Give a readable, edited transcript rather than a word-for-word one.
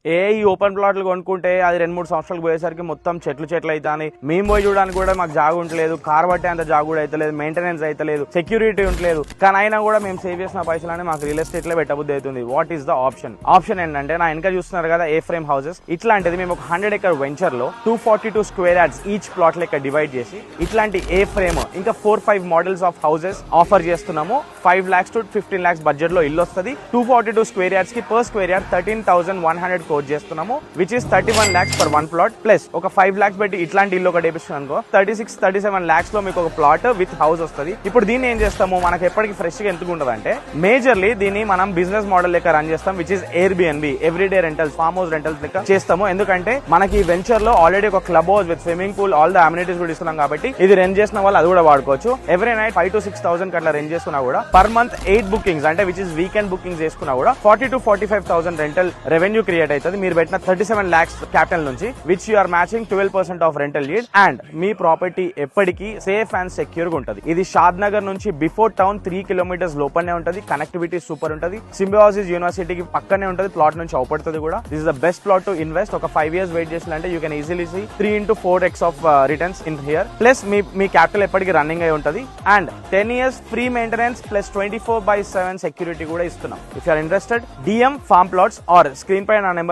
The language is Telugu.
ఈ ఓపెన్ ప్లాట్లు కొనుక్కుంటే అది 2-3 సంవత్సరాలు పోయేసరికి మొత్తం చెట్లు అవుతాయి. మేము పోయి చూడడానికి కూడా మాకు జాగు ఉండలేదు, కార్ పట్టే అంత జాగు కూడా అయితే లేదు, మెయింటెనెన్స్ అయితే లేదు, సెక్యూరిటీ ఉండలేదు. కానీ అయినా కూడా మేము సేవ్ చేసిన పైసలని మాకు రియల్ ఎస్టేట్ లో పెట్టబుద్ధి అవుతుంది. వాట్ ఈస్ ద ఆప్షన్ ఏంటంటే, నా వెనక చూస్తున్నారు కదా ఏ ఫ్రేమ్ హౌసెస్, ఇట్లాంటిది మేము ఒక 100 acre వెంచర్ లో 242 square yards ఈచ్ ప్లాట్ లెక్క డివైడ్ చేసి ఇట్లాంటి ఏ ఫ్రేమ్ ఇంకా 4-5 మోడల్స్ ఆఫ్ హౌసెస్ ఆఫర్ చేస్తున్నాము. 5 lakhs to 15 lakhs బడ్జెట్ లో ఇల్లు వస్తుంది. 242 square yards కి పర్ స్క్వేర్ యార్డ్ 13,100 కోట్ చేస్తున్నాము, which is 31 lakhs for one plot. Plus ఒక 5 lakhs పెట్టి ఇట్లాంటి ఇల్లు ఒకటి వేపిస్తున్నాం అనుకో 36-37 lakhs లో మీకు ఒక ప్లాట్ విత్ హౌస్ వస్తుంది. ఇప్పుడు దీన్ని ఏం చేస్తాము, మనకి ఎప్పటికి ఫ్రెష్ గా ఎందుకు ఉంటుంది అంటే, మేజర్లీ దీన్ని మనం బిజినెస్ మోడల్ లెక్క రన్ చేస్తాం, which is Airbnb, everyday rentals, farm house rentals లెక్క చేస్తాము. ఎందుకంటే మనకి ఈ వెంచర్ లో ఆల్రెడీ ఒక club house with swimming pool, all the amenities కూడా ఇస్తున్నాం కాబట్టి ఇది రెంట్ చేసిన వాళ్ళు అది కూడా వాడుకోవచ్చు. ఎవ్రీ నైట్ 5,000 to 6,000 అట్లా రెంట్ చేసుకున్నా కూడా పర్ మంత్ 8 bookings అంటే విచ్ ఇస్ వీకెండ్ బుకింగ్స్ చేసుకున్నా కూడా 40,000 to 45,000 రెంటల్ రెవెన్యూ క్రియేట్ అవుతుంది. మీరు పెట్టిన 37 lakhs క్యాపిటల్ నుంచి, which you are matching 12% of rental yield. And మీ ప్రాపర్టీ ఎప్పటికీ సేఫ్ అండ్ సెక్యూర్ గా ఉంటుంది. ఇది షాద్ నగర్ నుంచి బిఫోర్ టౌన్ 3 kilometers లోపలనే ఉంటుంది. కనెక్టివిటీ సూపర్ ఉంటుంది. సింబయాసిస్ యూనివర్సిటీకి పక్కనే ఉంటుంది. ప్లాట్ నుంచి అవుపడుతుంది కూడా. This is the best plot to invest. ఒక 5 years వెయిట్ చేసినంటే you can easily see 3 into 4x of returns in here. Plus మీ క్యాపిటల్ ఎప్పటికీ రన్నింగ్ అయి ఉంటుంది. And 10 years free maintenance plus 24/7 security కూడా ఇస్తున్నాం. If you are interested, DM farm plots or screen పై నా నెంబర్